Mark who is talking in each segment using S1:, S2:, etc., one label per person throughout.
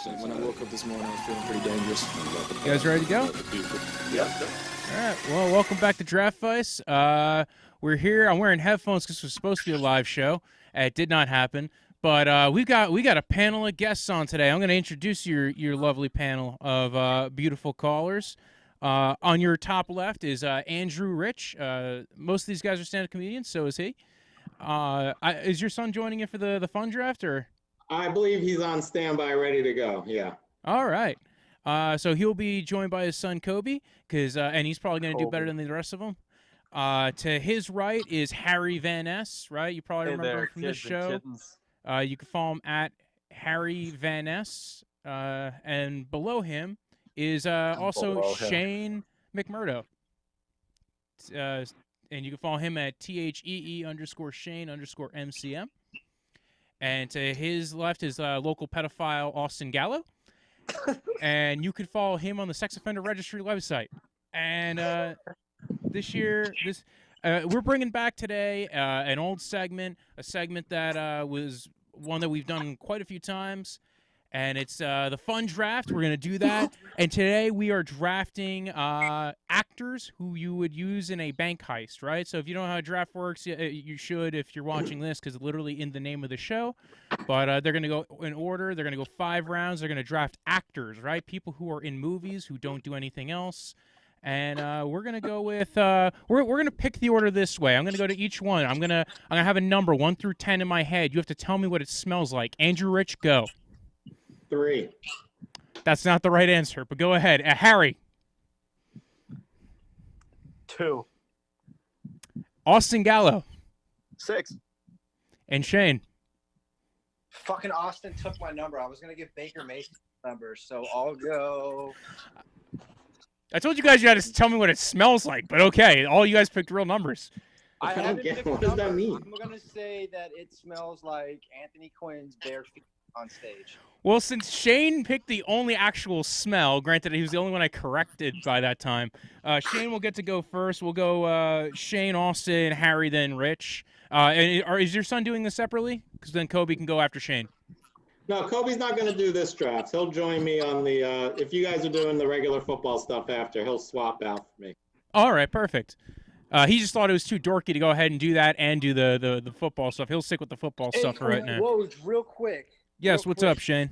S1: when I woke up this morning, I was feeling pretty dangerous.
S2: You guys ready to go?
S3: Yeah.
S2: All right. Well, welcome back to Draftvice. We're here. I'm wearing headphones because this was supposed to be a live show. It did not happen. But we got a panel of guests on today. I'm going to introduce your lovely panel of beautiful callers. On your top left is Andrew Rich. Most of these guys are stand-up comedians, so is he. Is your son joining you for the fun draft, or?
S3: I believe he's on standby, ready to go. Yeah.
S2: All right. So he'll be joined by his son Coby, and he's probably going to do better than the rest of them. To his right is Harry Van Ness, right? You probably remember him from this show. You can follow him at Harry Van Ness. And below him is also Shane McMurdo. And you can follow him at THEE_Shane_MCM. And to his left is local pedophile Austin Gallo. And you can follow him on the Sex Offender Registry website. And this year, we're bringing back today an old segment, a segment that was one that we've done quite a few times. And it's the fun draft. We're going to do that. And today we are drafting actors who you would use in a bank heist, right? So if you don't know how a draft works, you should if you're watching this, because it's literally in the name of the show. But they're going to go in order. They're going to go 5 rounds. They're going to draft actors, right? People who are in movies, who don't do anything else. And we're going to go with we're going to pick the order this way. I'm going to go to each one. I'm going to have a number 1 through 10 in my head. You have to tell me what it smells like. Andrew Rich, go.
S3: 3.
S2: That's not the right answer, but go ahead. Harry.
S4: 2.
S2: Austin Gallo.
S4: 6.
S2: And Shane.
S5: Fucking Austin took my number. I was going to give Baker Mayfield number, so I'll go.
S2: I told you guys you had to tell me what it smells like, but okay. All you guys picked real numbers.
S5: I haven't picked
S3: What does that mean?
S5: I'm going to say that it smells like Anthony Quinn's bare feet on stage.
S2: Well, since Shane picked the only actual smell, granted he was the only one I corrected by that time, Shane will get to go first. We'll go Shane, Austin, Harry, then Rich. Is your son doing this separately? Because then Coby can go after Shane.
S3: No, Kobe's not going to do this draft. He'll join me on the if you guys are doing the regular football stuff after, he'll swap out for me.
S2: All right, perfect. He just thought it was too dorky to go ahead and do that and do the football stuff. He'll stick with the football stuff for right now.
S5: Whoa, real quick.
S2: Yes, what's up, Shane?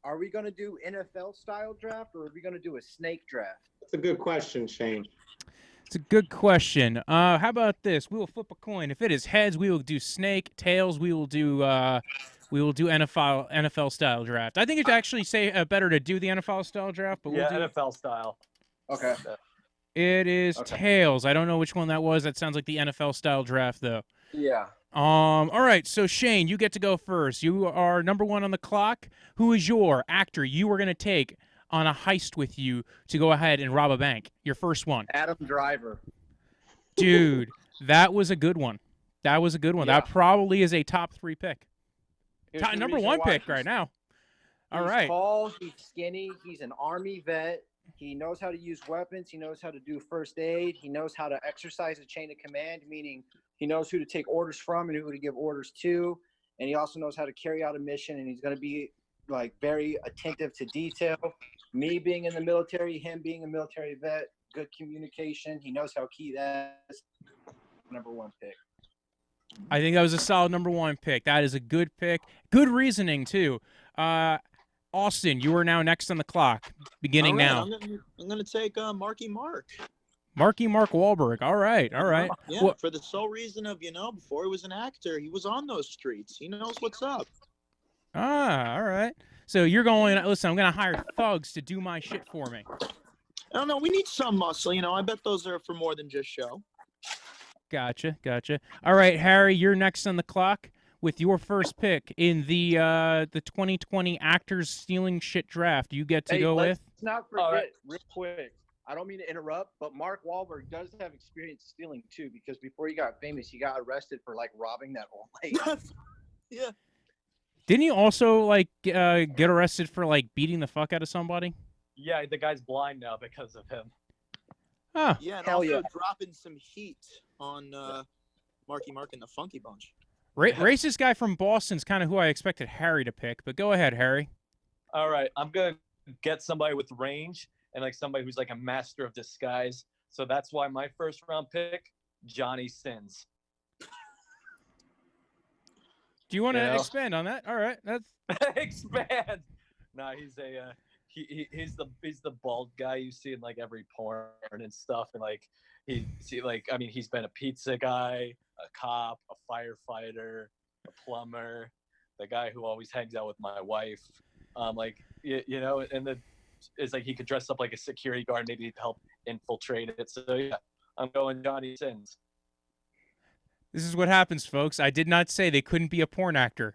S5: Are we going to do NFL-style draft, or are we going to do a snake draft?
S3: That's a good question, Shane.
S2: It's a good question. How about this? We will flip a coin. If it is heads, we will do snake. Tails, we will do NFL style draft. I think it's actually better to do the NFL style draft, but we'll do
S4: NFL style.
S5: Okay.
S2: It is tails. I don't know which one that was. That sounds like the NFL style draft, though.
S5: Yeah.
S2: All right. So Shane, you get to go first. You are number 1 on the clock. Who is your actor you were going to take on a heist with you to go ahead and rob a bank? Your first one.
S5: Adam Driver.
S2: Dude, that was a good one. That was a good one.
S5: Yeah.
S2: That probably is a top 3 pick.
S5: Here's the
S2: Number
S5: reason
S2: 1
S5: why.
S2: pick right now. All right.
S5: He's tall, he's skinny, he's an Army vet. He knows how to use weapons. He knows how to do first aid. He knows how to exercise a chain of command, meaning he knows who to take orders from and who to give orders to. And he also knows how to carry out a mission, and he's going to be like very attentive to detail. Me being in the military, him being a military vet, good communication. He knows how key that is. Number 1 pick.
S2: I think that was a solid number 1 pick. That is a good pick. Good reasoning, too. Austin, you are now next on the clock. Beginning now.
S6: I'm gonna take Marky Mark.
S2: Mark Wahlberg. All right.
S6: Yeah,
S2: Well,
S6: for the sole reason of, before he was an actor, he was on those streets. He knows what's up.
S2: all right. So you're going, listen, I'm going to hire thugs to do my shit for me.
S6: I don't know. We need some muscle. I bet those are for more than just show.
S2: Gotcha. All right, Harry, you're next on the clock with your first pick in the 2020 actors stealing shit draft. You get to go with.
S5: Let's not forget, real quick. I don't mean to interrupt, but Mark Wahlberg does have experience stealing too, because before he got famous, he got arrested for robbing that old lady.
S6: Yeah.
S2: Didn't he also get arrested for beating the fuck out of somebody?
S4: Yeah, the guy's blind now because of him.
S2: Huh.
S6: Yeah, and
S5: Hell
S6: also
S5: yeah.
S6: dropping some heat on Marky Mark and the Funky Bunch.
S2: Racist guy from Boston's kind of who I expected Harry to pick, but go ahead, Harry.
S4: All right, I'm gonna get somebody with range and like somebody who's like a master of disguise. So that's why my first round pick, Johnny Sins.
S2: Do you want to
S4: You know?
S2: expand on that? All right, that's
S4: Expand. No, he's a he's the bald guy you see in like every porn and stuff, and like he's been a pizza guy, a cop, a firefighter, a plumber, the guy who always hangs out with my wife, and it's like he could dress up like a security guard, maybe help infiltrate it. So yeah, I'm going Johnny Sins.
S2: This is what happens, folks. I did not say they couldn't be a porn actor.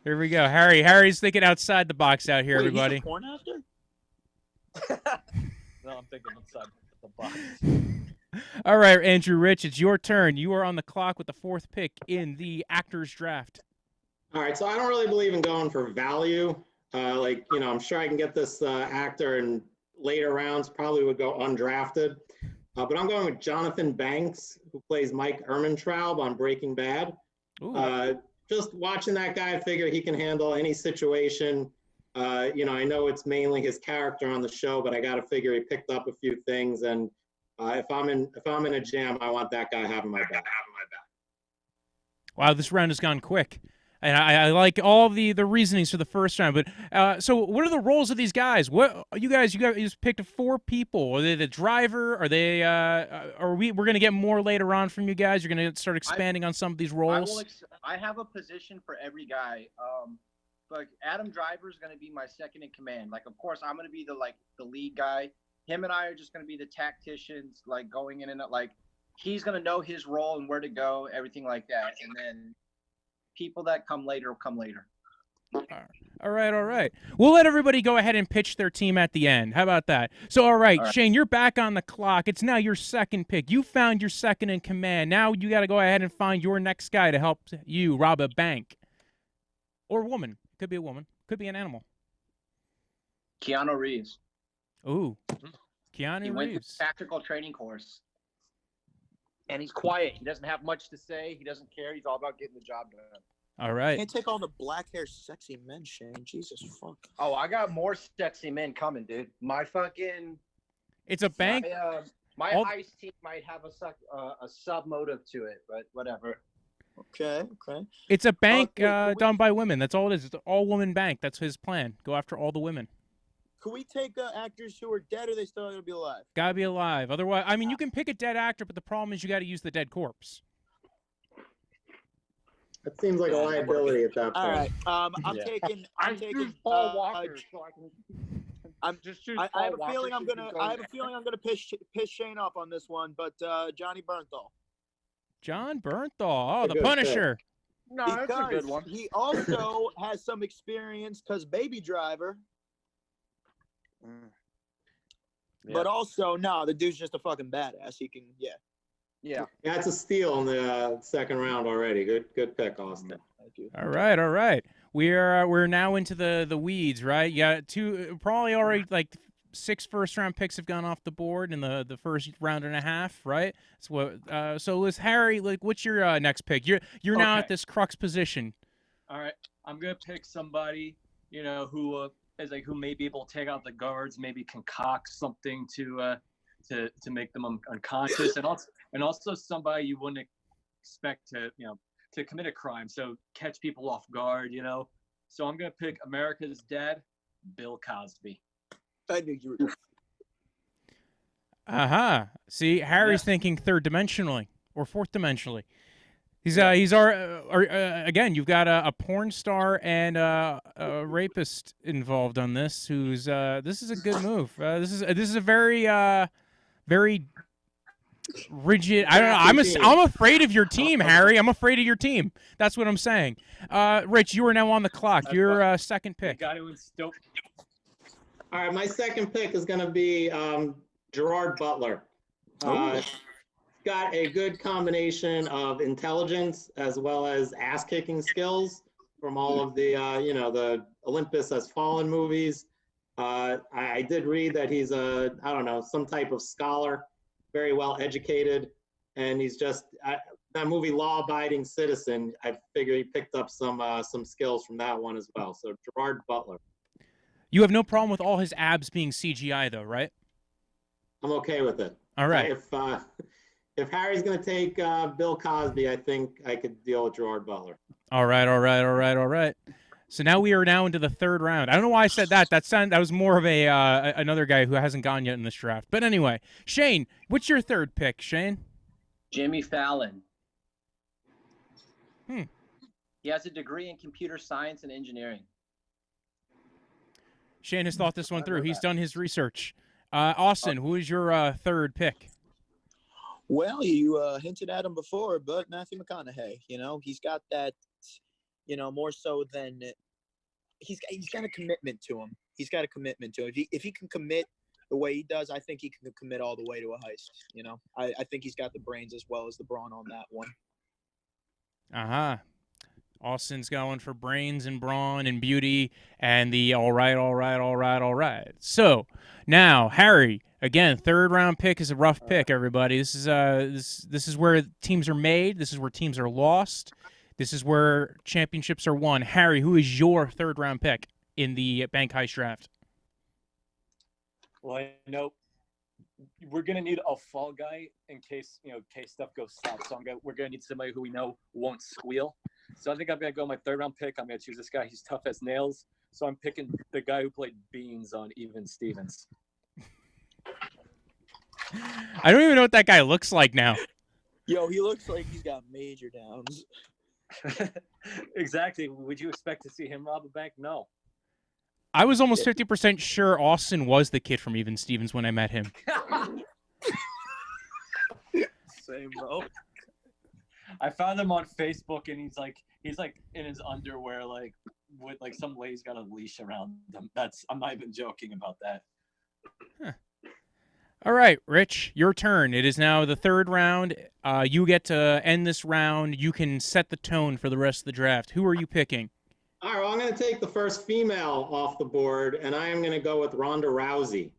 S2: Here we go. Harry's thinking outside the box out here,
S6: Wait,
S2: everybody.
S6: he's a porn actor?
S4: No, I'm thinking outside the box.
S2: All right, Andrew Rich, it's your turn. You are on the clock with the 4th pick in the actors draft.
S3: All right, so I don't really believe in going for value. I'm sure I can get this actor in later rounds, probably would go undrafted. But I'm going with Jonathan Banks, who plays Mike Ehrmantraub on Breaking Bad. Just watching that guy, I figure he can handle any situation. I know it's mainly his character on the show, but I got to figure he picked up a few things. And if I'm in a jam, I want that guy having my back.
S2: Wow, this round has gone quick. And I like all the reasonings for the first round. But so what are the roles of these guys? What you guys picked 4 people. Are they the driver? Are they we're going to get more later on from you guys? You're going to start expanding on some of these roles?
S5: I have a position for every guy. But Adam Driver is going to be my second in command. Like, of course, I'm going to be the lead guy. Him and I are just going to be the tacticians, like going in and out. Like, he's going to know his role and where to go, everything like that. And then people that come later will come later.
S2: All right. We'll let everybody go ahead and pitch their team at the end. How about that? So, all right, Shane, you're back on the clock. It's now your second pick. You found your second in command. Now you got to go ahead and find your next guy to help you rob a bank. Or a woman. Could be a woman. Could be an animal.
S5: Keanu Reeves.
S2: Ooh. Keanu
S5: He went
S2: Reeves.
S5: to tactical training course. And he's quiet. He doesn't have much to say. He doesn't care. He's all about getting the job done.
S2: All right.
S6: Can't take all the black hair sexy men, Shane. Jesus fuck.
S5: Oh, I got more sexy men coming, dude. My fucking
S2: It's a bank.
S5: My
S2: All-
S5: Heist team might have a sub motive to it, but whatever.
S6: Okay.
S2: It's a bank
S6: can we-
S2: done by women. That's all it is. It's an all-woman bank. That's his plan. Go after all the women.
S6: Could we take actors who are dead, or are they still going to be alive?
S2: Gotta be alive. Otherwise, I mean, you can pick a dead actor, but the problem is you got to use the dead corpse.
S3: That seems like a liability at that point.
S6: All right. I'm
S4: Yeah.
S6: taking.
S5: I
S6: I'm taking.
S5: choose Paul Walker, so I can
S6: I'm
S5: just choose.
S6: I
S5: Paul
S6: have a
S5: Walker
S6: feeling
S5: so
S6: I'm
S5: you
S6: gonna.
S5: can
S6: I have a feeling I'm gonna piss Shane off on this one, but Johnny Bernthal.
S2: John Bernthal. Oh,
S3: A
S2: the
S3: good
S2: Punisher.
S5: No, that's a good one.
S6: He also has some experience because Baby Driver. But also, no, the dude's just a fucking badass. He can, yeah.
S5: Yeah.
S3: Yeah, it's a steal in the second round already. Good pick, Austin.
S6: Thank you.
S2: All right. We're now into the weeds, right? Yeah, probably already like 6 first-round picks have gone off the board in the first round and a half, right? So Liz, Harry, like, what's your next pick? You're now
S7: Okay.
S2: at this crux position.
S7: All right, I'm gonna pick somebody, who is who may be able to take out the guards, maybe concoct something to make them unconscious, and also somebody you wouldn't expect to commit a crime, so catch people off guard, So I'm gonna pick America's Dad, Bill Cosby.
S6: I knew you were.
S2: See, Harry's thinking third dimensionally or fourth dimensionally. He's our again. You've got a porn star and a rapist involved on this. This is a good move. This is a very rigid. I don't know. I'm afraid of your team, Harry. I'm afraid of your team. That's what I'm saying. Rich, you are now on the clock. Your second
S7: The
S2: pick.
S7: guy who stoke.
S3: All right, my second pick is going to be Gerard Butler. Got a good combination of intelligence as well as ass-kicking skills from all of the, the Olympus Has Fallen movies. I did read that he's some type of scholar, very well educated, and he's just that movie Law Abiding Citizen. I figure he picked up some skills from that one as well. So Gerard Butler.
S2: You have no problem with all his abs being CGI, though, right?
S3: I'm okay with it.
S2: All right.
S3: If Harry's going to take Bill Cosby, I think I could deal with Gerard Butler.
S2: All right. So now we are into the third round. I don't know why I said that. That was more of a another guy who hasn't gone yet in this draft. But anyway, Shane, what's your third pick, Shane?
S7: Jimmy Fallon.
S2: Hmm.
S7: He has a degree in computer science and engineering.
S2: Shane has thought this one through. He's done his research. Austin, who is your third pick?
S6: Well, you hinted at him before, but Matthew McConaughey. He's got that. More so than he's got a commitment to him. He's got a commitment to him. If he can commit the way he does, I think he can commit all the way to a heist. I think he's got the brains as well as the brawn on that one.
S2: Austin's going for brains and brawn and beauty and the all right. So now, Harry, again, third round pick is a rough pick, everybody. This is where teams are made. This is where teams are lost. This is where championships are won. Harry, who is your third round pick in the Bank Heist Draft?
S4: Well, I know we're gonna need a fall guy in case stuff goes south. So we're gonna need somebody who we know won't squeal. So I think I'm gonna go my third round pick. I'm gonna choose this guy. He's tough as nails. So I'm picking the guy who played Beans on Even Stevens.
S2: I don't even know what that guy looks like now.
S6: Yo, he looks like he's got major downs.
S4: Exactly. Would you expect to see him rob a bank? No.
S2: I was almost 50% sure Austin was the kid from Even Stevens when I met him.
S6: Same, bro.
S4: I found him on Facebook, and he's like in his underwear, like with like some lady's got a leash around him. I'm not even joking about that.
S2: Huh. All right, Rich, your turn. It is now the third round. You get to end this round. You can set the tone for the rest of the draft. Who are you picking?
S3: All right, well, I'm going to take the first female off the board, and I am going to go with Ronda Rousey.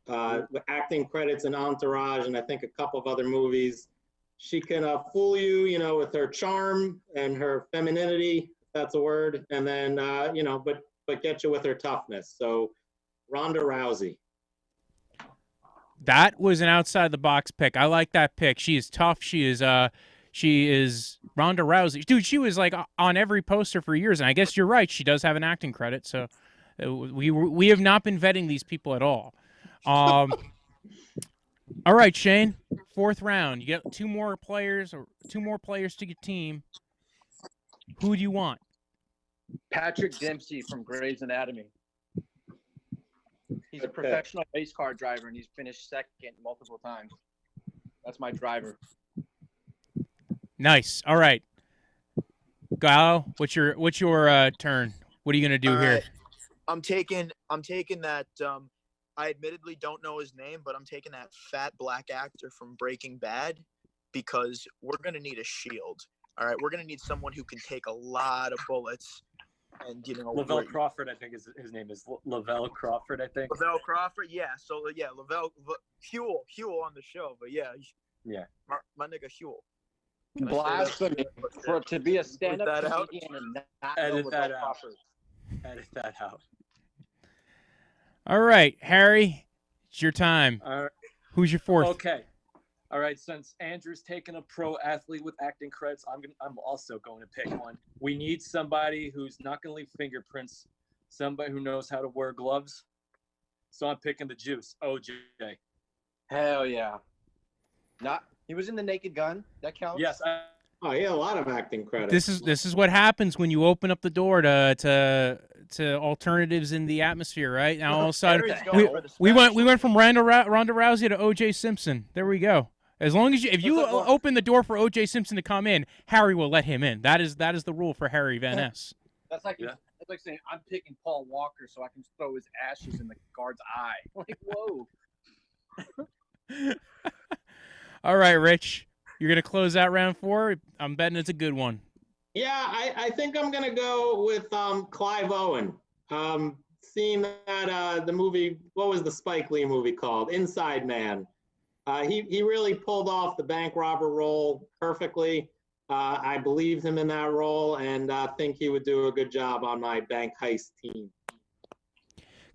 S3: With acting credits in Entourage, and I think a couple of other movies. She can fool you, with her charm and her femininity, if that's a word, and then, but get you with her toughness. So, Ronda Rousey.
S2: That was an outside the box pick. I like that pick. She is tough. She is Ronda Rousey. Dude, she was like on every poster for years, and I guess you're right. She does have an acting credit, so we have not been vetting these people at all. All right, Shane. Fourth round. You get two more players to your team. Who do you want?
S5: Patrick Dempsey from Grey's Anatomy. He's a professional race car driver, and he's finished second multiple times. That's my driver.
S2: Nice. All right, Gallo, what's your turn? What are you gonna do here?
S6: I'm taking that. I admittedly don't know his name, but I'm taking that fat black actor from Breaking Bad because we're gonna need a shield. All right, we're gonna need someone who can take a lot of bullets. And
S4: Lavelle Crawford, I think his name is Lavelle Crawford, I think.
S6: Lavelle Crawford, yeah. So yeah, Lavelle Huel on the show, but yeah, my nigga Huel.
S5: Blasphemy for it to be a stand-up comedian and not know
S4: Edit that
S5: Lavelle
S4: out.
S5: Crawford.
S4: Edit that out.
S2: All right, Harry, it's your time.
S4: All right.
S2: Who's your fourth?
S4: Okay. All right. Since Andrew's taking a pro athlete with acting credits, I'm also going to pick one. We need somebody who's not going to leave fingerprints. Somebody who knows how to wear gloves. So I'm picking the Juice, OJ.
S5: Hell yeah! He was in The Naked Gun. That counts.
S4: Yes.
S3: Oh, he had a lot of acting credits.
S2: This is what happens when you open up the door to alternatives in the atmosphere, right? Now all of a sudden we went from Ronda Rousey to O.J. Simpson. There we go. As long as if you open the door for O.J. Simpson to come in, Harry will let him in. That is the rule for Harry Van Ness.
S5: That's like saying I'm picking Paul Walker so I can throw his ashes in the guard's eye. Like, whoa.
S2: All right, Rich. You're gonna close out round 4. I'm betting it's a good one.
S3: Yeah, I think I'm gonna go with Clive Owen. Seeing that the movie, what was the Spike Lee movie called? Inside Man. He really pulled off the bank robber role perfectly. I believed him in that role, and think he would do a good job on my bank heist team.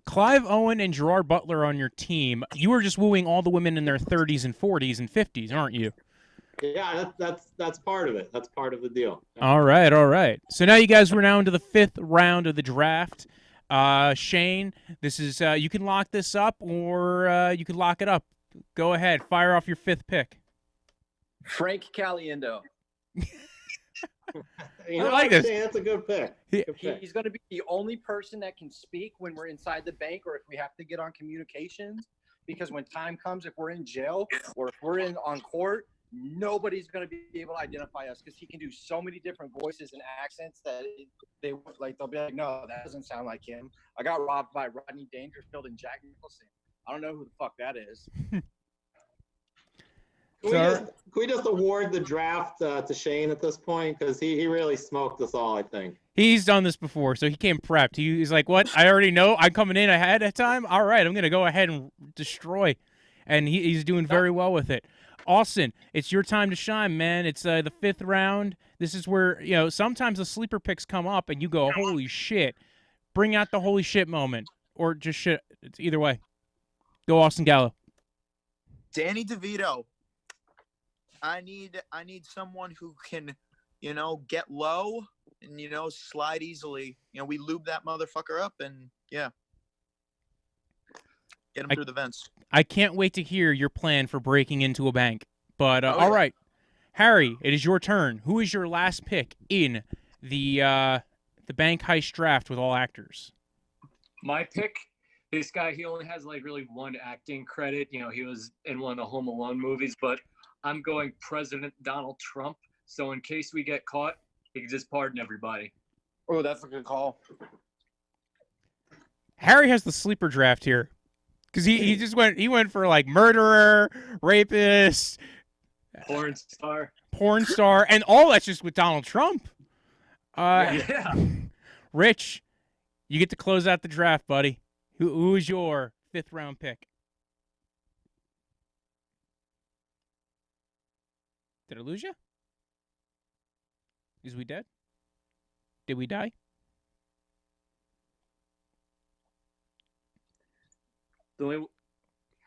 S2: Clive Owen and Gerard Butler on your team. You are just wooing all the women in their 30s and 40s and 50s, aren't you?
S3: Yeah, that's part of it. That's part of the deal.
S2: All right, all right. So now you guys were now into the 5th round of the draft. Shane, this is you can lock this up or you can lock it up. Go ahead, fire off your 5th pick.
S5: Frank Caliendo.
S3: You know
S2: I like
S3: what,
S2: this.
S3: Shane? That's a good pick. Good pick.
S5: He's going to be the only person that can speak when we're inside the bank or if we have to get on communications. Because when time comes, if we're in jail or if we're on court, nobody's going to be able to identify us because he can do so many different voices and accents that they'll be like, no, that doesn't sound like him. I got robbed by Rodney Dangerfield and Jack Nicholson. I don't know who the fuck that is.
S3: Can we just award the draft to Shane at this point? Because he really smoked us all, I think.
S2: He's done this before, so he came prepped. He's like, what? I already know. I'm coming in ahead of time. All right, I'm going to go ahead and destroy. And he's doing very well with it. Austin, it's your time to shine, man. It's the 5th round. This is where, sometimes the sleeper picks come up and you go, holy shit. Bring out the holy shit moment. Or just shit. It's either way. Go Austin Gallo.
S6: Danny DeVito. I need someone who can, get low and slide easily. We lube that motherfucker up and get him through the vents.
S2: I can't wait to hear your plan for breaking into a bank. But all right, Harry, it is your turn. Who is your last pick in the bank heist draft with all actors?
S7: My pick. This guy, he only has really one acting credit. He was in one of the Home Alone movies, but I'm going President Donald Trump. So in case we get caught, he can just pardon everybody.
S5: Oh, that's a good call.
S2: Harry has the sleeper draft here. Because he went for murderer, rapist,
S7: Porn
S2: star, and all that's just with Donald Trump.
S7: Yeah.
S2: Rich, you get to close out the draft, buddy. Who is your 5th round pick? Did I lose you? Is we dead? Did we die?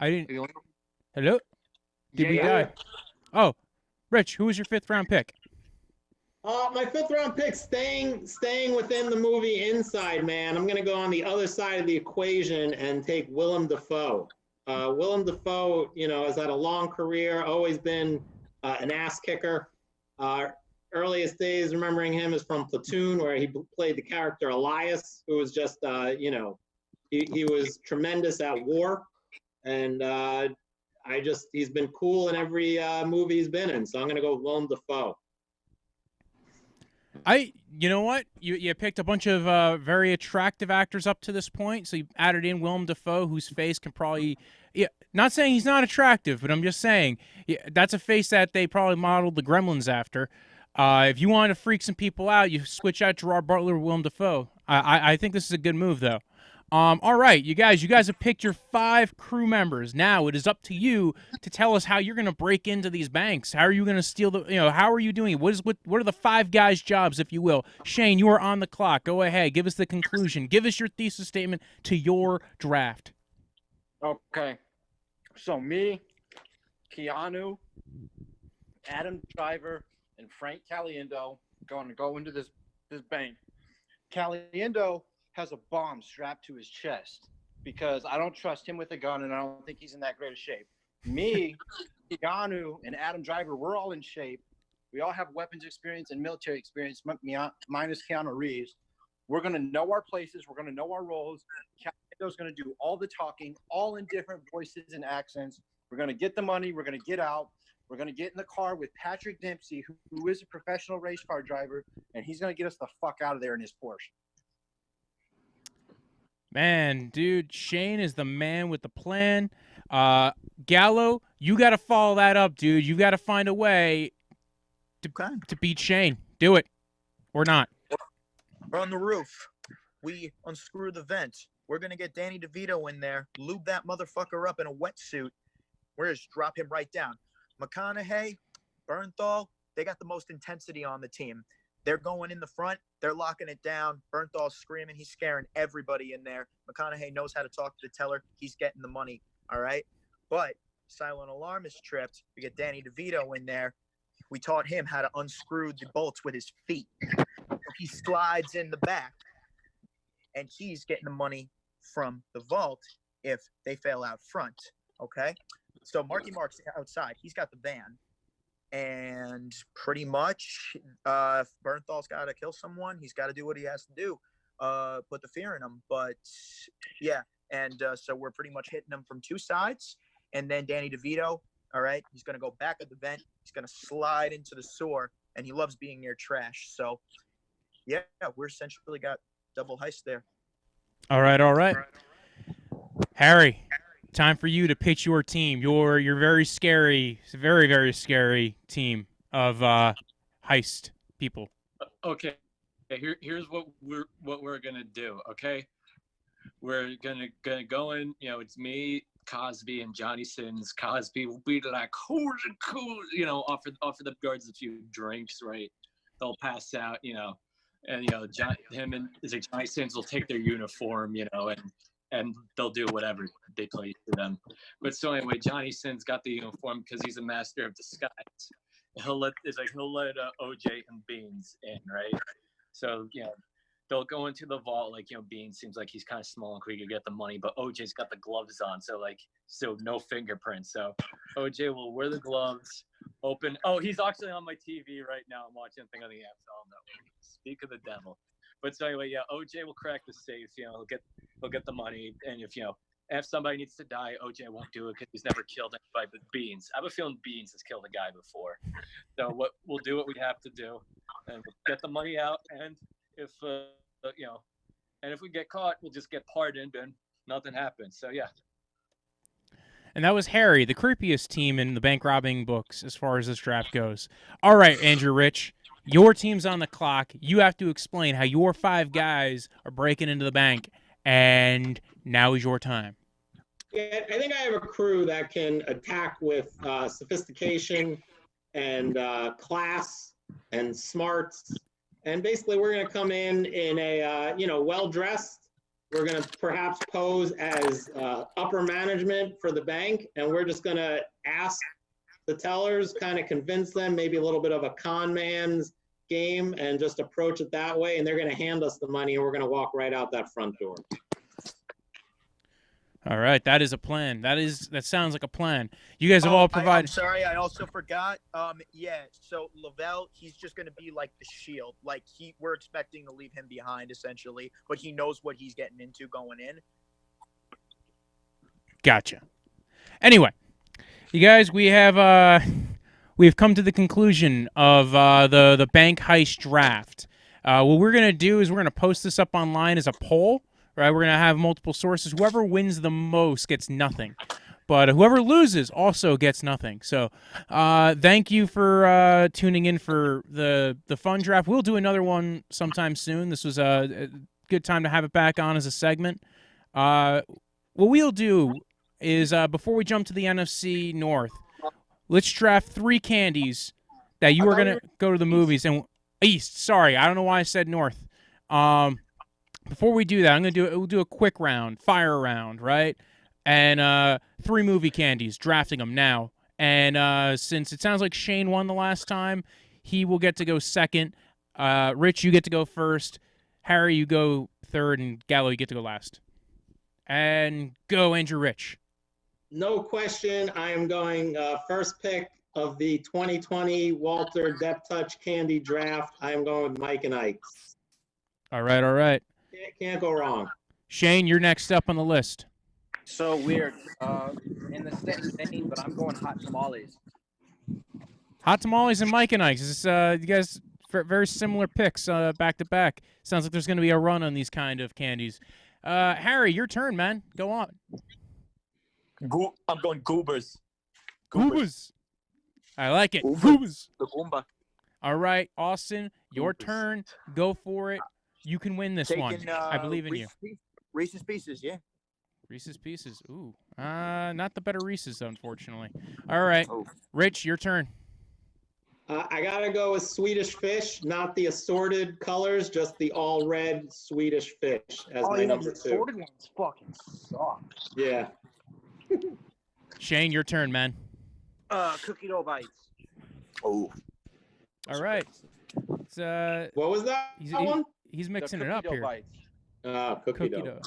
S2: I didn't. Hello? Did we die? Oh, Rich, who was your 5th round pick?
S3: My 5th round pick, staying within the movie Inside Man. I'm going to go on the other side of the equation and take Willem Dafoe. Willem Dafoe, has had a long career, always been an ass kicker. Earliest days remembering him is from Platoon, where he played the character Elias, who was just, he was tremendous at war. And he's been cool in every movie he's been in. So I'm going to go Willem Dafoe.
S2: You know what? You picked a bunch of very attractive actors up to this point, so you added in Willem Dafoe, whose face can probably, not saying he's not attractive, but I'm just saying that's a face that they probably modeled the Gremlins after. If you want to freak some people out, you switch out Gerard Butler with Willem Dafoe. I think this is a good move, though. All right, you guys have picked your 5 crew members. Now it is up to you to tell us how you're going to break into these banks. How are you going to steal how are you doing it? What are the 5 guys' jobs, if you will? Shane, you are on the clock. Go ahead. Give us the conclusion. Give us your thesis statement to your draft.
S5: Okay. So me, Keanu, Adam Driver, and Frank Caliendo going to go into this bank. Caliendo has a bomb strapped to his chest because I don't trust him with a gun and I don't think he's in that great of shape. Me, Keanu, and Adam Driver, we're all in shape. We all have weapons experience and military experience, minus Keanu Reeves. We're going to know our places. We're going to know our roles. Caliendo's going to do all the talking, all in different voices and accents. We're going to get the money. We're going to get out. We're going to get in the car with Patrick Dempsey, who is a professional race car driver, and he's going to get us the fuck out of there in his Porsche.
S2: Man, dude, Shane is the man with the plan. Gallo, you got to follow that up, dude. You got to find a way to beat Shane. Do it. Or not.
S6: We're on the roof. We unscrew the vent. We're going to get Danny DeVito in there, lube that motherfucker up in a wetsuit. We're going to just drop him right down. McConaughey, Bernthal, they got the most intensity on the team. They're going in the front. They're locking it down. Bernthal's screaming. He's scaring everybody in there. McConaughey knows how to talk to the teller. He's getting the money. All right. But silent alarm is tripped. We get Danny DeVito in there. We taught him how to unscrew the bolts with his feet. So he slides in the back, and he's getting the money from the vault if they fail out front. Okay. So Marky Mark's outside. He's got the van. And pretty much, Bernthal's got to kill someone. He's got to do what he has to do, put the fear in him. But, yeah, and so we're pretty much hitting him from two sides. And then Danny DeVito, all right, he's going to go back at the vent. He's going to slide into the sewer, and he loves being near trash. So, yeah, we're essentially got double heist there.
S2: All right. Harry, time for you to pitch your team. Your very scary, very, very scary team of heist people.
S7: Okay. Here's what we're gonna do. Okay, we're gonna go in. You know, it's me, Cosby, and Johnny Sins. Cosby will be like, cool, you know, offer the guards a few drinks, right? They'll pass out, you know, and you know, him and Johnny Sins will take their uniform, you know, and they'll do whatever they play for them. But so anyway, Johnny Sins got the uniform because he's a master of disguise. He'll let OJ and Beans in, right? So, you know, they'll go into the vault, like, you know, Beans seems like he's kind of small and quick to get the money, but OJ's got the gloves on, so no fingerprints. So OJ will wear the gloves, open. Oh, he's actually on my TV right now. I'm watching a thing on the NFL Network. Speak of the devil. But so anyway, yeah, OJ will crack the safe. You know, he'll get the money, and if somebody needs to die, OJ won't do it because he's never killed anybody but Beans. I have a feeling Beans has killed a guy before. So we'll do what we have to do, and we'll get the money out. And if and if we get caught, we'll just get pardoned, and nothing happens. So yeah.
S2: And that was Harry, the creepiest team in the bank robbing books as far as this draft goes. All right, Andrew Rich. Your team's on the clock. You have to explain how your 5 guys are breaking into the bank, and now is your time.
S3: Yeah, I think I have a crew that can attack with sophistication and class and smarts. And basically, we're going to come in a well-dressed. We're going to perhaps pose as upper management for the bank, and we're just going to ask the tellers, kind of convince them, maybe a little bit of a con man's game, and just approach it that way. And they're going to hand us the money, and we're going to walk right out that front door.
S2: All right, that is a plan. That sounds like a plan. You guys have all provided.
S6: I'm sorry, I also forgot. So Lavelle, he's just going to be like the shield. Like we're expecting to leave him behind essentially, but he knows what he's getting into going in.
S2: Gotcha. Anyway, you guys, we've come to the conclusion of the bank heist draft. What we're gonna do is we're gonna post this up online as a poll. Right, we're gonna have multiple sources. Whoever wins the most gets nothing, but whoever loses also gets nothing. So, thank you for tuning in for the fun draft. We'll do another one sometime soon. This was a good time to have it back on as a segment. What we'll do is before we jump to the NFC North, let's draft 3 candies that you are gonna go to the movies and East. Sorry, I don't know why I said North. Before we do that, we'll do a quick round, fire round, right? And 3 movie candies, drafting them now. And since it sounds like Shane won the last time, he will get to go second. Rich, you get to go first. Harry, you go third, and Gallo, you get to go last. And go, Andrew Rich.
S3: No question, I am going first pick of the 2020 Walter Depth Touch Candy Draft. I am going with Mike and Ike's.
S2: All right.
S3: Can't go wrong.
S2: Shane, you're next up on the list.
S5: So weird. In the same vein, but I'm going hot tamales.
S2: Hot tamales and Mike and Ike's. This, you guys, very similar picks back to back. Sounds like there's going to be a run on these kind of candies. Harry, your turn, man. Go on.
S4: I'm going Goobers.
S2: Goobers. I like it.
S4: Goobers. The Goomba.
S2: All right, Austin, your turn. Go for it. You can win this one. I believe in you.
S6: Reese's Pieces, yeah.
S2: Reese's Pieces. Ooh. Not the better Reese's, unfortunately. All right.
S6: Oh.
S2: Rich, your turn.
S3: I gotta go with Swedish Fish, not the assorted colors, just the all red Swedish Fish as
S5: Oh
S3: my
S5: yeah,
S3: number
S5: the
S3: 2.
S5: sorted ones fucking suck.
S3: Yeah.
S2: Shane, your turn, man.
S5: Cookie dough bites.
S6: Oh,
S2: All right. It's,
S3: What was that one?
S2: he's
S7: The
S2: mixing it
S7: cookie
S2: up
S7: dough
S2: here.
S7: bites.
S3: Cookie dough.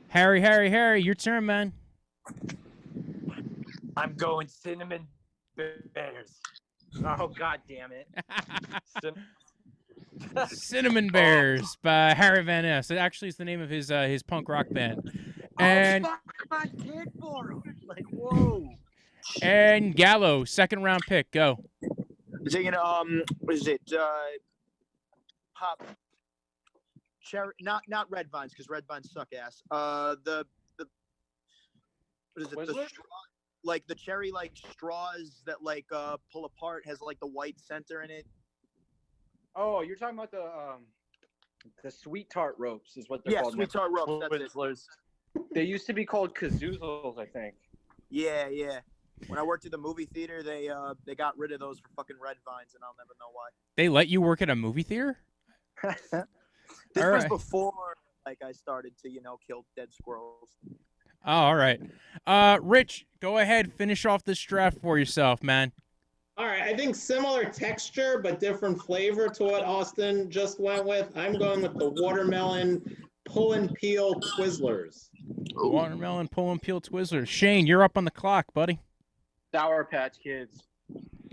S2: Harry, your turn, man.
S4: I'm going cinnamon bears.
S5: Oh god damn it.
S2: Cinnamon Bears by Harry Van Ness. It actually is the name of his punk rock band. And
S5: oh fuck, I did for him. Like whoa.
S2: and Gallo, second round pick. Go.
S6: taking what is it? Pop cherry, not red vines because red vines suck ass. The what is it?
S7: Twizzler?
S6: Like the cherry like straws that like pull apart has like the white center in it.
S5: Oh, you're talking about the sweet tart ropes is what they're
S6: Yeah,
S5: called.
S6: sweet tart ropes. That's it.
S4: Twizzlers.
S5: They used to be called kazoozles, I think.
S6: Yeah. When I worked at the movie theater, they got rid of those for fucking red vines, and I'll never know why.
S2: They let you work at a movie theater?
S6: This
S2: All
S6: was
S2: right.
S6: before like I started to kill dead squirrels.
S2: Oh, all right. Rich, go ahead, finish off this draft for yourself, man.
S3: All right, I think similar texture but different flavor to what Austin just went with. I'm going with the watermelon pull and peel Twizzlers.
S2: Watermelon pull and peel Twizzlers. Shane, you're up on the clock, buddy.
S5: Sour Patch Kids.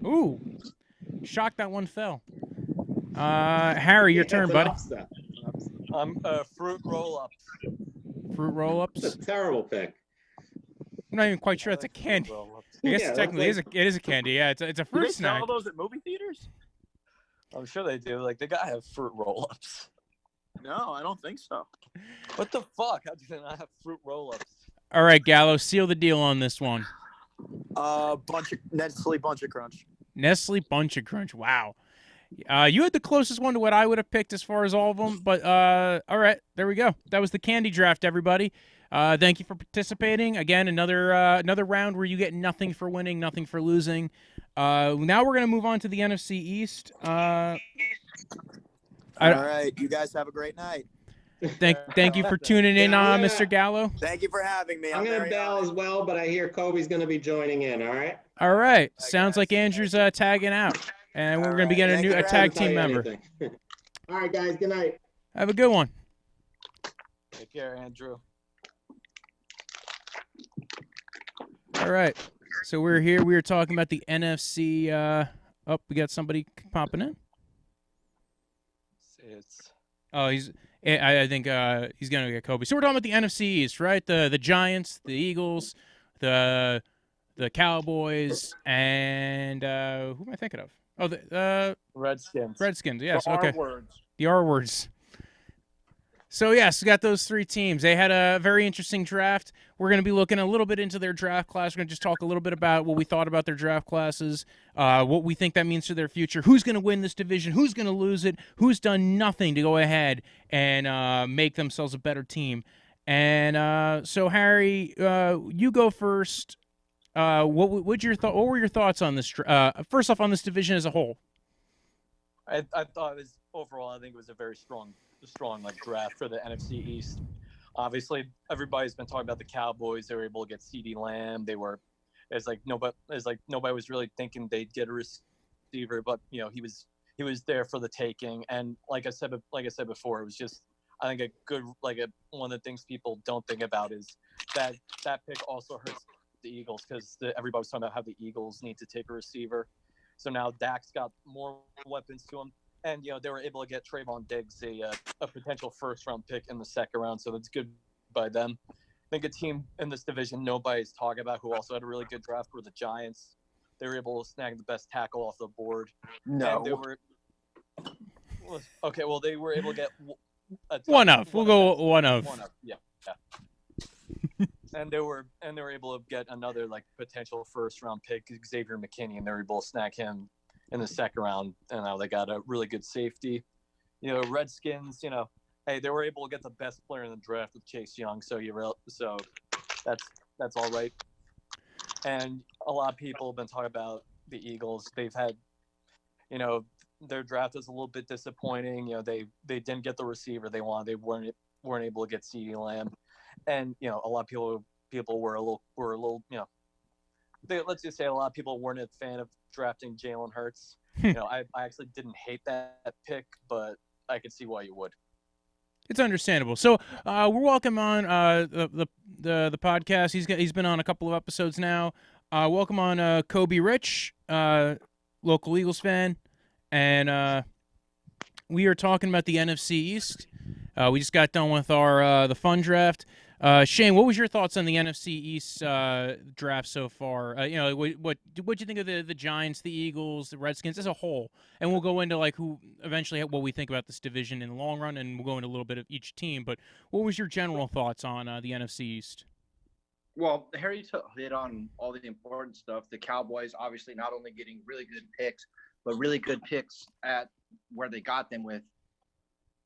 S2: Ooh, shocked that one fell. Harry, your turn,
S3: It's an
S2: buddy.
S3: upset.
S4: I'm fruit roll-ups.
S2: Fruit roll-ups.
S3: It's a terrible pick.
S2: I'm not even quite sure that's a candy.
S4: Roll-ups.
S2: I guess
S3: Yeah,
S2: technically
S3: that's
S2: it is a candy. Yeah, it's a
S6: Do they
S2: fruit snack.
S6: sell those at movie theaters?
S4: I'm sure they do. Like they gotta have fruit roll-ups.
S6: No, I don't think so.
S4: What the fuck? How do they not have fruit roll-ups?
S2: All right, Gallo, seal the deal on this one.
S6: Nestle Bunch of Crunch.
S2: Nestle Bunch of Crunch. Wow. You had the closest one to what I would have picked as far as all of them, but all right, there we go. That was the candy draft, everybody. Thank you for participating. Again, another round where you get nothing for winning, nothing for losing. Now we're gonna move on to the NFC East.
S6: All right, you guys have a great night.
S2: Thank you for tuning in,
S3: Yeah.
S2: Mr. Gallo.
S6: Thank you for having me.
S3: I'm going to
S6: very
S3: bail
S6: honored.
S3: as well, but I hear Kobe's going to be joining in, all right?
S2: All right,
S6: Bye,
S2: sounds
S6: guys.
S2: like Andrew's tagging out, and we're
S6: All
S2: gonna be
S6: right,
S2: getting
S6: thank
S2: a
S6: you.
S2: new
S6: I
S2: tag
S3: Tell
S2: team
S3: you
S2: member.
S3: anything. All right, guys, good night.
S2: Have a good one.
S4: Take care, Andrew.
S2: All right, so we're here. We were talking about the NFC. We got somebody popping in.
S4: It's
S2: Oh, I think he's gonna get Kobe. So we're talking about the NFC East, right? The Giants, the Eagles, the Cowboys, and who am I thinking of? Oh, the
S4: Redskins.
S2: Redskins. Yes,
S5: The R
S2: okay.
S5: words.
S2: The R words. So yes, we got those three teams. They had a very interesting draft. We're going to be looking a little bit into their draft class. We're going to just talk a little bit about what we thought about their draft classes, what we think that means for their future, who's going to win this division, who's going to lose it, who's done nothing to go ahead and make themselves a better team. And so, Harry, you go first. What were your thoughts on this? First off, on this division as a whole.
S4: I thought it was overall. I think it was a very strong like draft for the NFC East. Obviously, everybody's been talking about the Cowboys. They were able to get CeeDee Lamb. It's like nobody was really thinking they'd get a receiver, but he was there for the taking. And like I said before, it was just I think a good one of the things people don't think about is that pick also hurts the Eagles because everybody was talking about how the Eagles need to take a receiver. So now Dak's got more weapons to him. And, they were able to get Trayvon Diggs, a potential first-round pick in the second round, so that's good by them. I think a team in this division nobody's talking about who also had a really good draft were the Giants. They were able to snag the best tackle off the board.
S6: No.
S4: And they were they were able to get
S2: One of. We'll go one of.
S4: Yeah. And they were able to get another potential first-round pick, Xavier McKinney, and they were able to snag him in the second round, and now they got a really good safety. Redskins, hey, they were able to get the best player in the draft with Chase Young, so that's all right. And a lot of people have been talking about the Eagles. They've had, you know, their draft is a little bit disappointing. You know, they didn't get the receiver they wanted. They weren't able to get CeeDee Lamb, and you know, a lot of people were a little you know, let's just say a lot of people weren't a fan of drafting Jalen Hurts. You know, I actually didn't hate that pick, but I could see why you would.
S2: It's understandable. So we're welcome on the podcast. He's been on a couple of episodes now. Welcome on Coby Rich, local Eagles fan, and we are talking about the NFC East. We just got done with our the fun draft. Shane, what was your thoughts on the NFC East draft so far? You know, what you think of the Giants, the Eagles, the Redskins as a whole? And we'll go into like who eventually what we think about this division in the long run, and we'll go into a little bit of each team. But what was your general thoughts on the NFC East?
S5: Well, Harry hit on all the important stuff. The Cowboys obviously not only getting really good picks, but really good picks at where they got them with,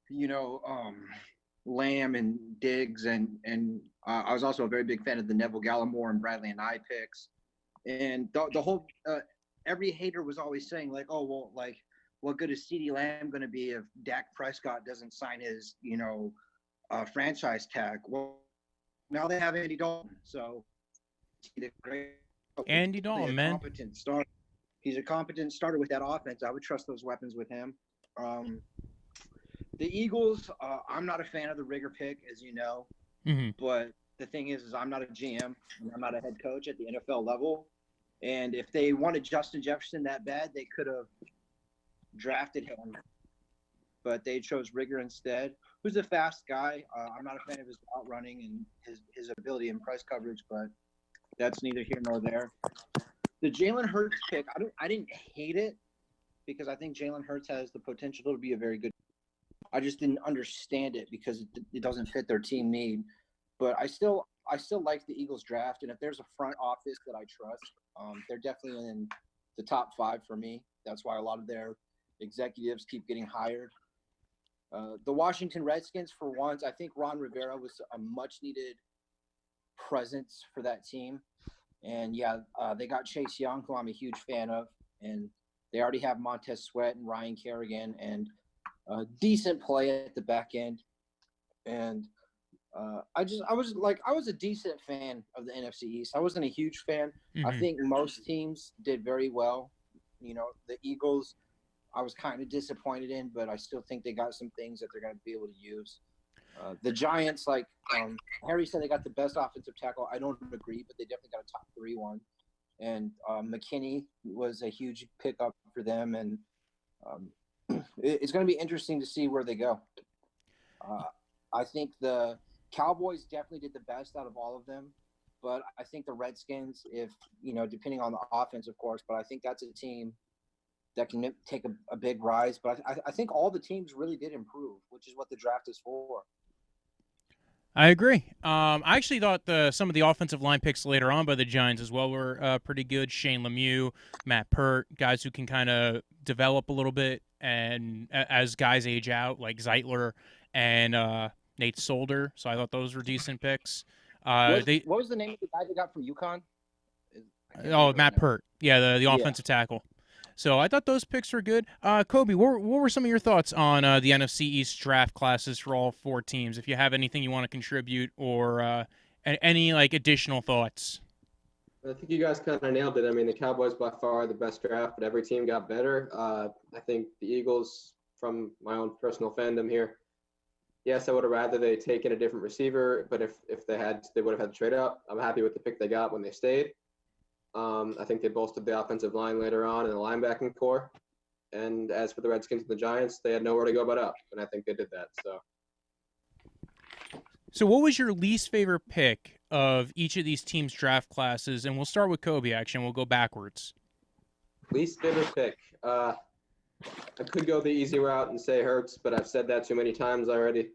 S5: you know, Lamb and Diggs, and I was also a very big fan of the Neville Gallimore and Bradley and I picks. And the whole every hater was always saying like, oh well, like what good is CeeDee Lamb going to be if Dak Prescott doesn't sign his, you know, franchise tag? Well, now they have Andy Dalton, so
S2: Andy Dalton, man,
S5: competent starter. He's a competent starter with that offense. I would trust those weapons with him. The Eagles, I'm not a fan of the Rigger pick, as you know.
S2: Mm-hmm.
S5: But the thing is I'm not a GM and I'm not a head coach at the NFL level. And if they wanted Justin Jefferson that bad, they could have drafted him. But they chose Rigger instead, who's a fast guy. I'm not a fan of his route running and his ability in press coverage, but that's neither here nor there. The Jalen Hurts pick, I didn't hate it because I think Jalen Hurts has the potential to be a very good. I just didn't understand it because it doesn't fit their team need. But I still like the Eagles draft, and if there's a front office that I trust, they're definitely in the top 5 for me. That's why a lot of their executives keep getting hired. The Washington Redskins, for once, I think Ron Rivera was a much-needed presence for that team. And, yeah, they got Chase Young, who I'm a huge fan of, and they already have Montez Sweat and Ryan Kerrigan and decent play at the back end. And I was a decent fan of the NFC East. I wasn't a huge fan.
S2: Mm-hmm.
S5: I think most teams did very well. You know, the Eagles, I was kind of disappointed in, but I still think they got some things that they're going to be able to use. The Giants, like Harry said, they got the best offensive tackle. I don't agree, but they definitely got a top 3 one. And McKinney was a huge pickup for them. And it's going to be interesting to see where they go. I think the Cowboys definitely did the best out of all of them. But I think the Redskins, if, you know, depending on the offense, of course, but I think that's a team that can take a big rise. But I think all the teams really did improve, which is what the draft is for.
S2: I agree. I actually thought some of the offensive line picks later on by the Giants as well were pretty good. Shane Lemieux, Matt Pert, guys who can kind of develop a little bit, and as guys age out, like Zeitler and Nate Solder. So I thought those were decent picks.
S5: What was the name of the guy they got from UConn?
S2: Matt Pert. Yeah, the offensive tackle. So I thought those picks were good. Coby, what were some of your thoughts on the NFC East draft classes for all 4 teams? If you have anything you want to contribute or any like additional thoughts.
S8: I think you guys kind of nailed it. I mean, the Cowboys by far the best draft, but every team got better. I think the Eagles, from my own personal fandom here, yes, I would have rather they taken a different receiver, but if they would have had to trade up. I'm happy with the pick they got when they stayed. I think they bolstered the offensive line later on in the linebacking core. And as for the Redskins and the Giants, they had nowhere to go but up, and I think they did that.
S2: So what was your least favorite pick of each of these teams' draft classes? And we'll start with Coby, actually, and we'll go backwards.
S8: Least favorite pick. I could go the easy route and say Hurts, but I've said that too many times already.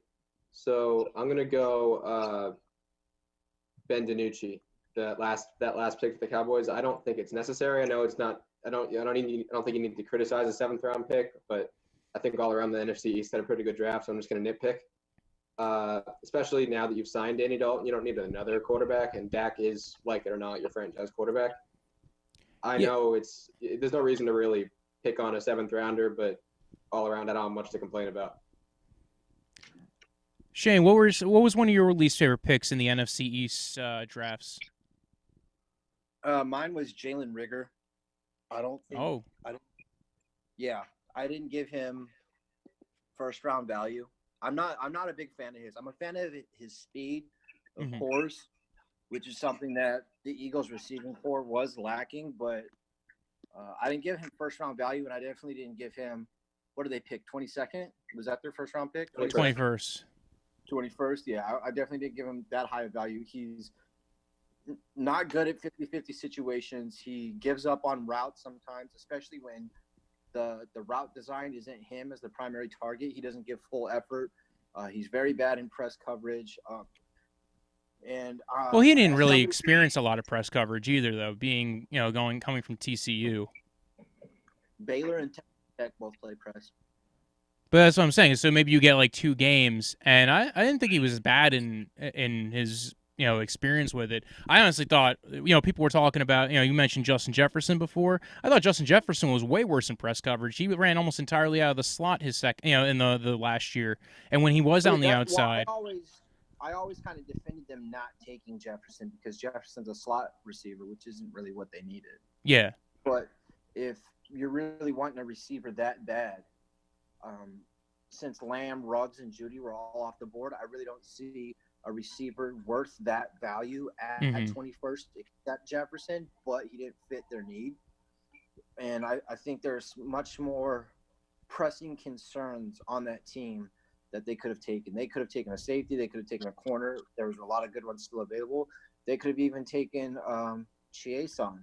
S8: So I'm going to go Ben DiNucci. That last pick for the Cowboys. I don't think it's necessary. I know it's not. I don't think you need to criticize a 7th round pick, but I think all around the NFC East had a pretty good draft. So I'm just going to nitpick. Especially now that you've signed Andy Dalton, you don't need another quarterback, and Dak is, like it or not, your franchise quarterback. I
S2: Yeah.
S8: know there's no reason to really pick on a 7th rounder, but all around, I don't have much to complain about.
S2: Shane, what was one of your least favorite picks in the NFC East drafts?
S5: Mine was Jalen Rigger. I don't think. Yeah, I didn't give him first round value. I'm not a big fan of his. I'm a fan of his speed, of course, which is something that the Eagles receiving core was lacking. But I didn't give him first round value, and I definitely didn't give him. What did they pick? 22nd? Was that their first round pick?
S2: 21st.
S5: 21st. Yeah, I definitely didn't give him that high of value. He's not good at 50-50 situations. He gives up on routes sometimes, especially when the route design isn't him as the primary target. He doesn't give full effort. He's very bad in press coverage.
S2: Well, he didn't really experience a lot of press coverage either, though, being coming from TCU.
S5: Baylor and Tech both play press.
S2: But that's what I'm saying. So maybe you get like 2 games, and I didn't think he was bad in his experience with it. I honestly thought people were talking about you mentioned Justin Jefferson before. I thought Justin Jefferson was way worse in press coverage. He ran almost entirely out of the slot in the last year, and when he was on the outside.
S5: I always kind of defended them not taking Jefferson because Jefferson's a slot receiver, which isn't really what they needed.
S2: Yeah.
S5: But if you're really wanting a receiver that bad, since Lamb, Ruggs, and Judy were all off the board, I really don't see a receiver worth that value at 21st except Jefferson, but he didn't fit their need. And I think there's much more pressing concerns on that team that they could have taken. They could have taken a safety. They could have taken a corner. There was a lot of good ones still available. They could have even taken Chiason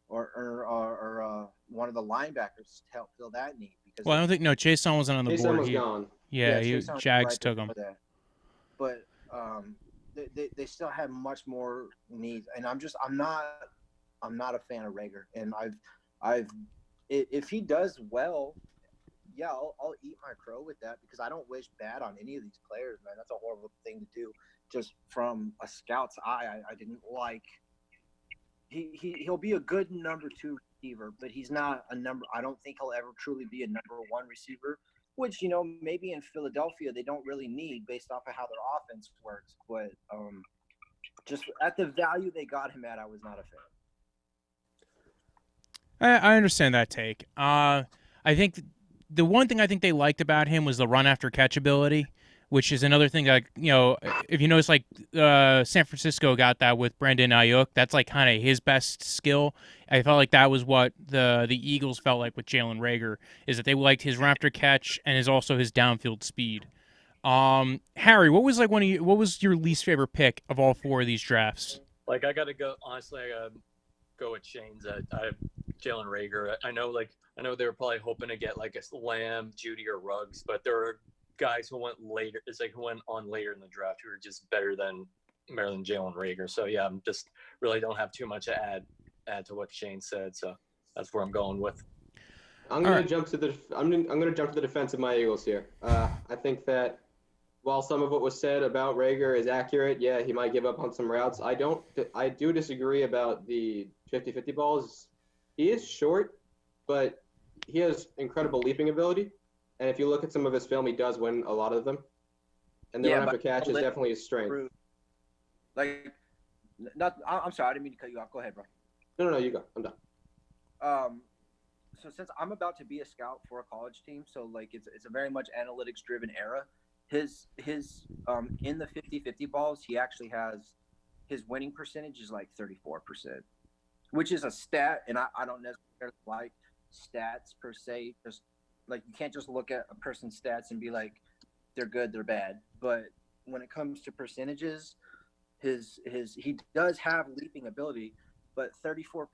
S5: or one of the linebackers to help fill that need.
S2: Well, I don't think Chason wasn't on the board.
S8: Was gone.
S2: Yeah, Jags took him.
S5: But they still have much more needs, and I'm not a fan of Rager. And if he does well, yeah, I'll eat my crow with that because I don't wish bad on any of these players, man. That's a horrible thing to do. Just from a scout's eye, I didn't like. He'll be a good number 2 receiver, but he's not a number. I don't think he'll ever truly be a number 1 receiver, which maybe in Philadelphia they don't really need based off of how their offense works. But just at the value they got him at, I was not a fan.
S2: I understand that take. I think the one thing I think they liked about him was the run after catch ability, which is another thing that, if you notice, like San Francisco got that with Brandon Ayuk. That's like kind of his best skill. I felt like that was what the Eagles felt like with Jalen Reagor, is that they liked his run after catch and also his downfield speed. Harry, what was your least favorite pick of all 4 of these drafts?
S4: Like, I gotta go. Honestly, I gotta go with Shane's. I have Jalen Reagor. I know they were probably hoping to get like a Lamb, Judy, or Ruggs, but there are guys who went later. It's like who went on later in the draft who are just better than Jalen Reagor. So yeah, I'm just really don't have too much to add to what Shane said. So that's where I'm going with.
S8: I'm gonna jump to the defense of my Eagles here. I think that while some of what was said about Reagor is accurate, yeah, he might give up on some routes. I do disagree about the 50-50 balls. He is short, but he has incredible leaping ability. And if you look at some of his film, he does win a lot of them. And the run after catch is definitely his strength.
S5: I'm sorry, I didn't mean to cut you off. Go ahead, bro.
S8: No, you go. I'm done.
S5: So since I'm about to be a scout for a college team, so like it's a very much analytics driven era. His in the 50-50 balls, he actually has his winning percentage is like 34%, which is a stat, and I don't necessarily like stats per se. Just like you can't just look at a person's stats and be like they're good, they're bad. But when it comes to percentages, he does have leaping ability, but 34%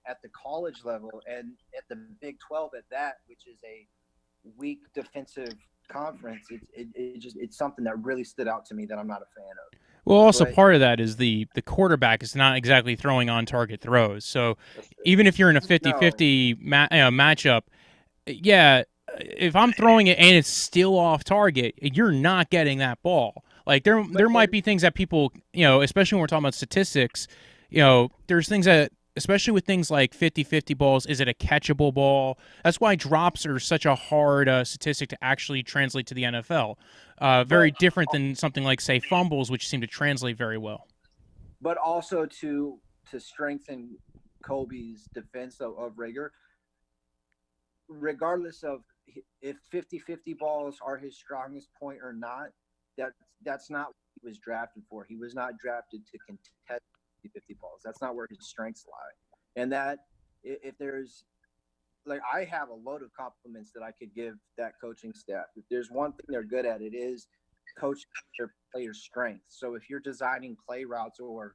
S5: at the college level and at the Big 12 at that, which is a weak defensive conference, it's something that really stood out to me that I'm not a fan of.
S2: Well, also part of that is the quarterback is not exactly throwing on target throws. So even if you're in a 50-50 matchup, yeah, if I'm throwing it and it's still off target, you're not getting that ball. Like there might be things that people, especially when we're talking about statistics, there's things that especially with things like 50-50 balls. Is it a catchable ball? That's why drops are such a hard statistic to actually translate to the NFL. Very different than something like, say, fumbles, which seem to translate very well.
S5: But also to strengthen Coby's defense of Rager, regardless of if 50-50 balls are his strongest point or not, that's not what he was drafted for. He was not drafted to contest 50-50 balls. That's not where his strengths lie. And that if there's, like, I have a load of compliments that I could give that coaching staff. If there's one thing they're good at, it is coaching their players' strengths. So if you're designing play routes or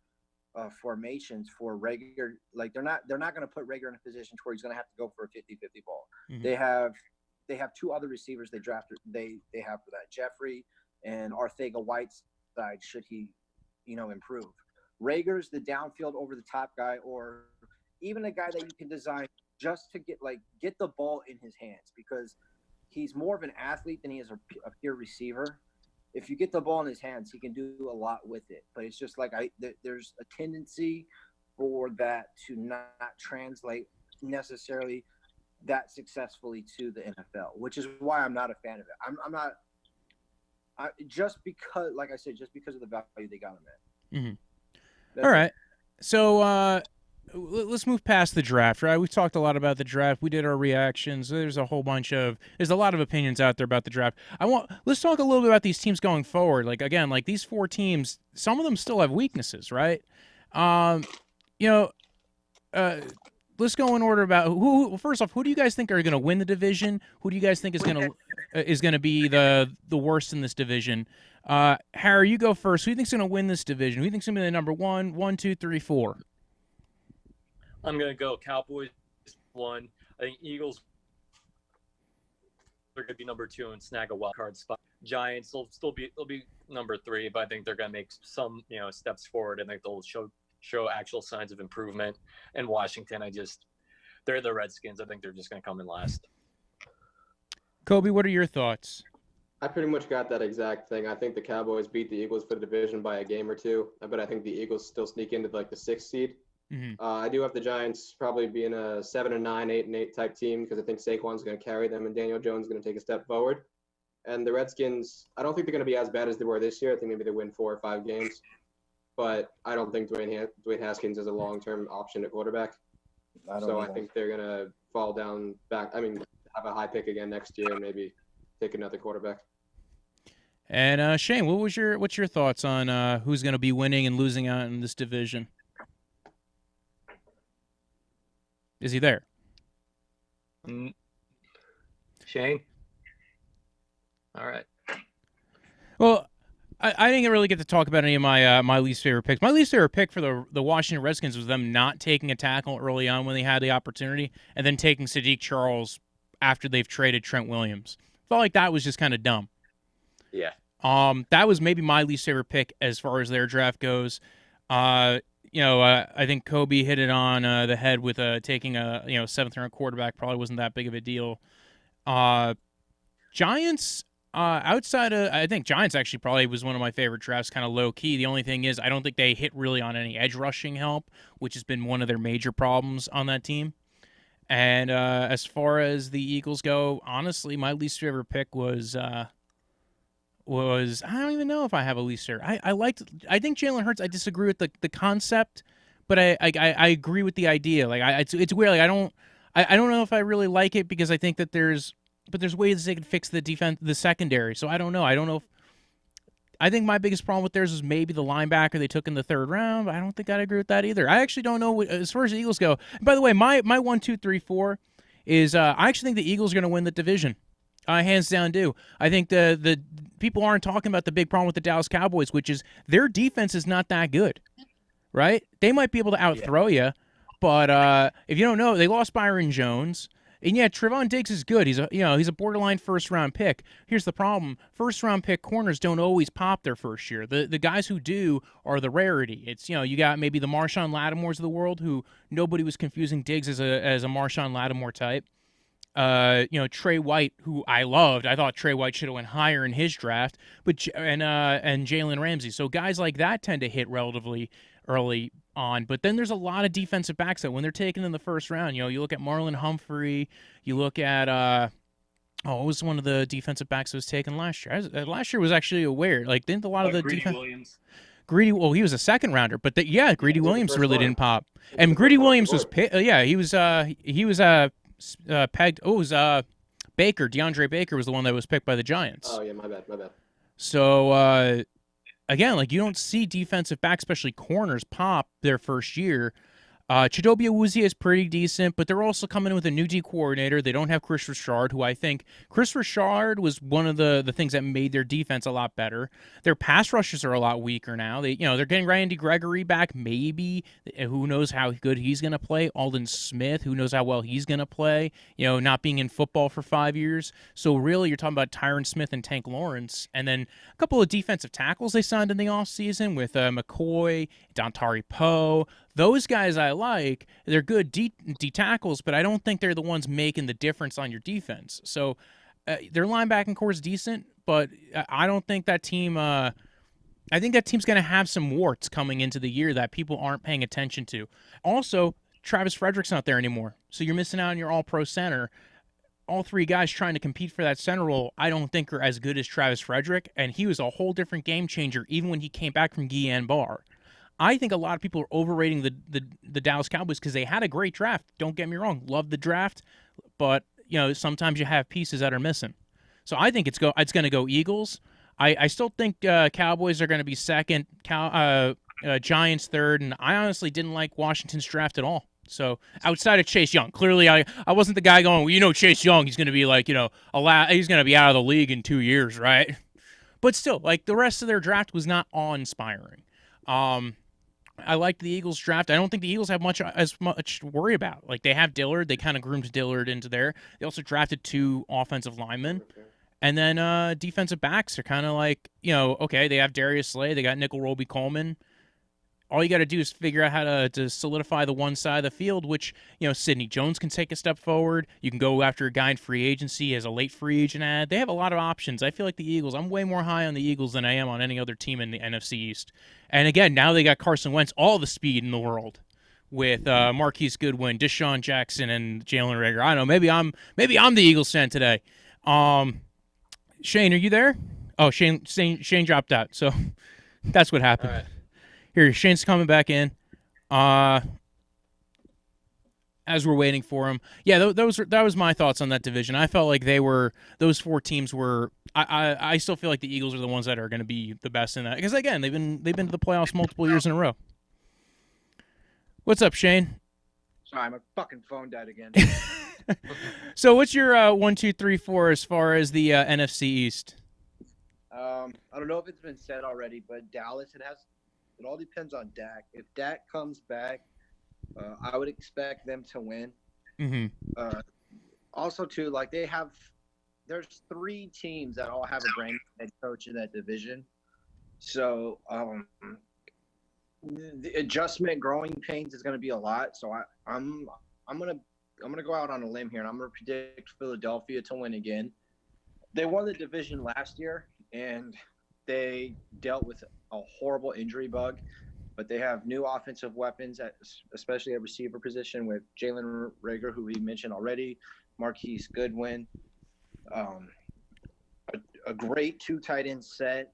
S5: formations for Rager, like, they're not going to put Rager in a position where he's going to have to go for a 50-50 ball. Mm-hmm. They have two other receivers they drafted. They have for that, Jeffrey and Arcega-Whiteside, should he, improve. Rager's the downfield over the top guy, or even a guy that you can design just to get the ball in his hands, because he's more of an athlete than he is a pure receiver. If you get the ball in his hands, he can do a lot with it. But it's just like there's a tendency for that to not translate necessarily that successfully to the NFL, which is why I'm not a fan of it. I'm not just because, like I said, just because of the value they got him at.
S2: Mm-hmm. All right. So let's move past the draft, right? We've talked a lot about the draft. We did our reactions. There's a lot of opinions out there about the draft. Let's talk a little bit about these teams going forward. Like, again, like these four teams, some of them still have weaknesses, right? Let's go in order about who. First off, who do you guys think are going to win the division? Who do you guys think is going to be the worst in this division? Harry, you go first. Who do you think's going to win this division? Who do you think's going to be the number 1, 2, 3, 4?
S4: I'm going to go Cowboys 1. I think Eagles are going to be number 2 and snag a wild card spot. Giants will they'll be number 3, but I think they're going to make some steps forward, and I think they'll show actual signs of improvement. And Washington, they're the Redskins. I think they're just going to come in last.
S2: Coby, what are your thoughts?
S8: I pretty much got that exact thing. I think the Cowboys beat the Eagles for the division by a game or two, but I think the Eagles still sneak into the 6th seed.
S2: Mm-hmm.
S8: I do have the Giants probably being a 7-9, 8-8 type team, because I think Saquon's going to carry them and Daniel Jones is going to take a step forward. And the Redskins, I don't think they're going to be as bad as they were this year. I think maybe they win 4 or 5 games, but I don't think Dwayne Haskins is a long-term option at quarterback. I think they're going to fall down back. I mean, have a high pick again next year and maybe take another quarterback.
S2: And Shane, what's your thoughts on who's going to be winning and losing out in this division? Is he there?
S4: Shane? All right.
S2: Well, I didn't really get to talk about any of my least favorite picks. My least favorite pick for the Washington Redskins was them not taking a tackle early on when they had the opportunity, and then taking Sadiq Charles after they've traded Trent Williams. Felt like that was just kind of dumb.
S4: Yeah.
S2: That was maybe my least favorite pick as far as their draft goes. I think Coby hit it on the head with taking a 7th round quarterback. Probably wasn't that big of a deal. Giants, I think Giants actually probably was one of my favorite drafts, kind of low key. The only thing is I don't think they hit really on any edge rushing help, which has been one of their major problems on that team. And as far as the Eagles go, honestly, my least favorite pick was I don't even know if I have a least favorite. I think Jalen Hurts. I disagree with the concept, but I agree with the idea. Like it's weird. Like I don't know if I really like it, because I think that there's ways they can fix the defense, the secondary. So I don't know. I think my biggest problem with theirs is maybe the linebacker they took in the 3rd round. But I don't think I'd agree with that either. I actually don't know as far as the Eagles go. By the way, my 1, 2, 3, 4 is I actually think the Eagles are going to win the division. Hands down do. I think the people aren't talking about the big problem with the Dallas Cowboys, which is their defense is not that good, right? They might be able to outthrow you, but if you don't know, they lost Byron Jones. And yeah, Trevon Diggs is good. He's a borderline 1st round pick. Here's the problem: 1st round pick corners don't always pop their first year. The guys who do are the rarity. It's you got maybe the Marshawn Lattimores of the world, who nobody was confusing Diggs as a Marshawn Lattimore type. Trey White, who I loved. I thought Trey White should have went higher in his draft, and Jalen Ramsey. So guys like that tend to hit relatively early on. But then there's a lot of defensive backs that when they're taken in the first round, you look at Marlon Humphrey, you look at what was one of the defensive backs that was taken last year? Last year was actually weird. Like, didn't a lot of the
S9: Greedy
S2: defense.
S9: Williams.
S2: Greedy, well, he was a second rounder, but Greedy Williams really didn't pop.
S8: He was
S2: And
S8: the
S2: Greedy
S8: first one
S2: Williams was,
S8: before.
S2: he was pegged. Oh, it was Baker. DeAndre Baker was the one that was picked by the Giants.
S8: Oh yeah, my bad.
S2: So again, like you don't see defensive backs, especially corners, pop their first year. Chidobe Awuzie is pretty decent, but they're also coming in with a new D coordinator. They don't have Chris Richard, who I think Chris Richard was one of the things that made their defense a lot better. Their pass rushes are a lot weaker now. They're getting Randy Gregory back, maybe. Who knows how good he's going to play? Alden Smith, who knows how well he's going to play? Not being in football for 5 years. So really, you're talking about Tyron Smith and Tank Lawrence, and then a couple of defensive tackles they signed in the offseason with McCoy, Dontari Poe. Those guys I like. They're good D tackles, but I don't think they're the ones making the difference on your defense. So their linebacking core is decent, but I don't think that team. I think that team's going to have some warts coming into the year that people aren't paying attention to. Also, Travis Frederick's not there anymore, so you're missing out on your All-Pro center. All three guys trying to compete for that center role, I don't think are as good as Travis Frederick, and he was a whole different game changer even when he came back from Guillain-Barré. I think a lot of people are overrating the Dallas Cowboys because they had a great draft. Don't get me wrong, love the draft, but sometimes you have pieces that are missing. So I think it's going to go Eagles. I still think Cowboys are going to be second, Giants third, and I honestly didn't like Washington's draft at all. So outside of Chase Young, clearly I wasn't the guy going, well, Chase Young, he's going to be like, he's going to be out of the league in 2 years, right? But still, like the rest of their draft was not awe-inspiring. I liked the Eagles draft. I don't think the Eagles have as much to worry about. Like they have Dillard. They kind of groomed Dillard into there. They also drafted 2 offensive linemen. And then defensive backs are kind of like, okay, they have Darius Slay. They got Nickel Roby Coleman. All you got to do is figure out how to solidify the one side of the field, which, Sidney Jones can take a step forward. You can go after a guy in free agency as a late free agent ad. They have a lot of options. I feel like the Eagles, I'm way more high on the Eagles than I am on any other team in the NFC East. And again, now they got Carson Wentz, all the speed in the world with Marquise Goodwin, Deshaun Jackson, and Jalen Reagor. I don't know. Maybe I'm the Eagles fan today. Shane, are you there? Oh, Shane dropped out. So that's what happened.
S8: All right.
S2: Here, Shane's coming back in. As we're waiting for him. Yeah, that was my thoughts on that division. I felt like those 4 teams were. I still feel like the Eagles are the ones that are going to be the best in that because again they've been to the playoffs multiple years in a row. What's up, Shane?
S5: Sorry, my fucking phone died again.
S2: So what's your 1, 2, 3, 4 as far as the NFC East?
S5: I don't know if it's been said already, but Dallas, it all depends on Dak. If Dak comes back, I would expect them to win.
S2: Mm-hmm.
S5: Also, too, like there's 3 teams that all have a brand new head coach in that division. So the adjustment, growing pains is going to be a lot. So I'm gonna go out on a limb here, and I'm gonna predict Philadelphia to win again. They won the division last year, and they dealt with a horrible injury bug, but they have new offensive weapons, especially at receiver position with Jalen Reagor, who we mentioned already, Marquise Goodwin, a great 2 tight end set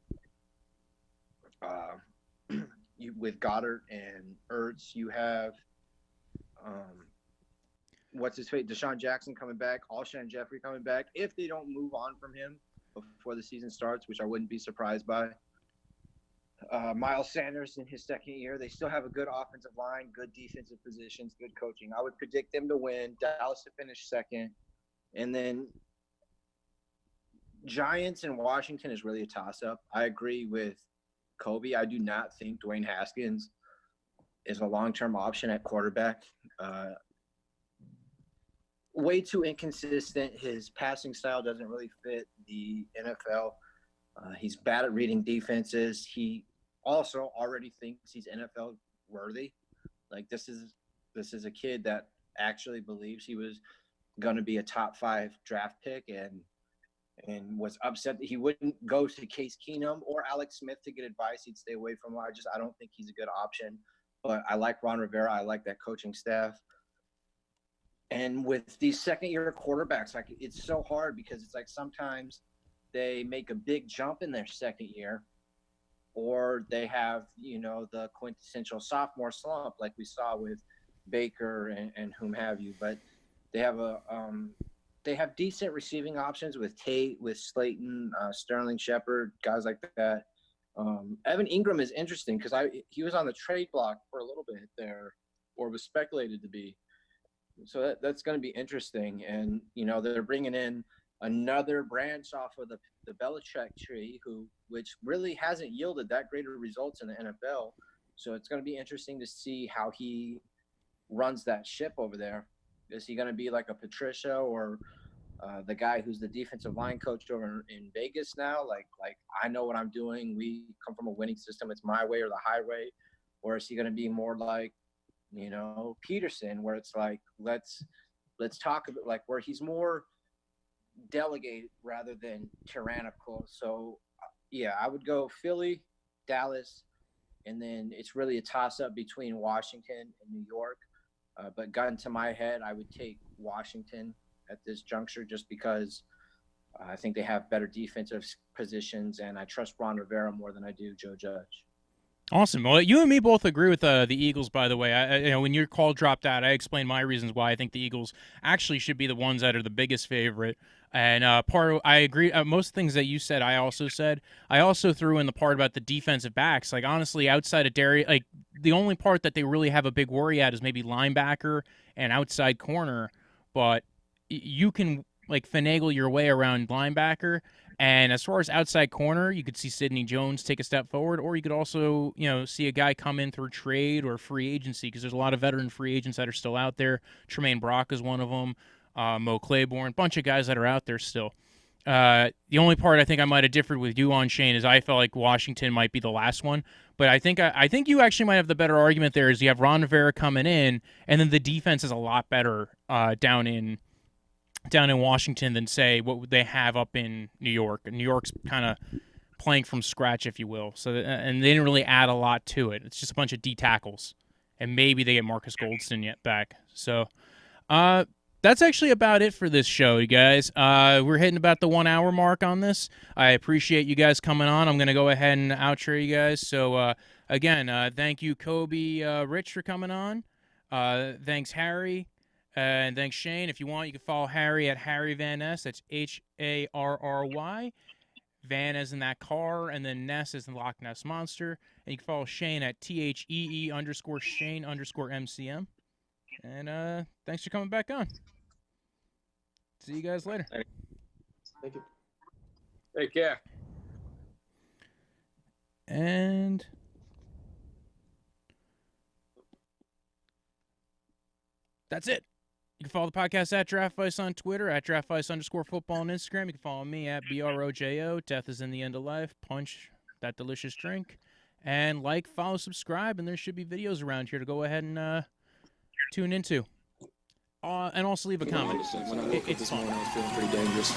S5: with Goddard and Ertz. You have what's his face, Deshaun Jackson coming back, Alshon Jeffrey coming back. If they don't move on from him before the season starts, which I wouldn't be surprised by. Miles Sanders in his second year. They still have a good offensive line, good defensive positions, good coaching. I would predict them to win, Dallas to finish second. And then Giants and Washington is really a toss-up. I agree with Coby. I do not think Dwayne Haskins is a long-term option at quarterback. Way too inconsistent. His passing style doesn't really fit the NFL. He's bad at reading defenses. He also already thinks he's NFL worthy. Like this is a kid that actually believes he was going to be a top 5 draft pick, and was upset that he wouldn't go to Case Keenum or Alex Smith to get advice. He'd stay away from him. I don't think he's a good option. But I like Ron Rivera. I like that coaching staff. And with these second-year quarterbacks, like, it's so hard because it's like sometimes they make a big jump in their second year, or they have, the quintessential sophomore slump like we saw with Baker and whom have you. But they have decent receiving options with Tate, with Slayton, Sterling Shepard, guys like that. Evan Ingram is interesting because he was on the trade block for a little bit there, or was speculated to be. So that's going to be interesting. And, they're bringing in another branch off of the Belichick tree, which really hasn't yielded that great of results in the NFL. So it's going to be interesting to see how he runs that ship over there. Is he going to be like a Patricia, or the guy who's the defensive line coach over in Vegas now? Like I know what I'm doing. We come from a winning system. It's my way or the highway. Or is he going to be more like, Peterson, where it's like, let's talk about, like, where he's more delegated rather than tyrannical. So yeah, I would go Philly, Dallas, and then it's really a toss-up between Washington and New York. But gun to my head, I would take Washington at this juncture, just because I think they have better defensive positions, and I trust Ron Rivera more than I do Joe Judge.
S2: Awesome. Well, you and me both agree with the Eagles, by the way. When your call dropped out, I explained my reasons why I think the Eagles actually should be the ones that are the biggest favorite. And I agree. Most things that you said, I also said. I also threw in the part about the defensive backs. Like, honestly, outside of Darius, like, the only part that they really have a big worry at is maybe linebacker and outside corner. But you can, like, finagle your way around linebacker. And as far as outside corner, you could see Sidney Jones take a step forward, or you could also, see a guy come in through trade or free agency, because there's a lot of veteran free agents that are still out there. Tremaine Brock is one of them. Mo Claiborne, bunch of guys that are out there still. The only part I think I might have differed with you on, Shane, is I felt like Washington might be the last one. But I think you actually might have the better argument there. Is you have Ron Rivera coming in, and then the defense is a lot better down in Washington than, say, what they have up in New York. And New York's kind of playing from scratch, if you will. So, and they didn't really add a lot to it. It's just a bunch of D tackles, and maybe they get Marcus Goldston back. So, that's actually about it for this show, you guys. We're hitting about the 1 hour mark on this. I appreciate you guys coming on. I'm going to go ahead and outro you guys. So, again, thank you, Coby Rich, for coming on. Thanks, Harry. And thanks, Shane. If you want, you can follow Harry at Harry Van Ness. That's Harry. Van as in that car, and then Ness as in the Loch Ness Monster. And you can follow Shane at THEE_Shane_MCM. And thanks for coming back on. See you guys later.
S8: Thank you.
S7: Take care.
S2: And that's it. You can follow the podcast at Draftvice on Twitter, at Draftvice_football on Instagram. You can follow me at BROJO. Death is in the end of life. Punch that delicious drink. And follow, subscribe, and there should be videos around here to go ahead and tune into. And also leave a comment.
S1: When I woke up this morning, I was feeling pretty dangerous.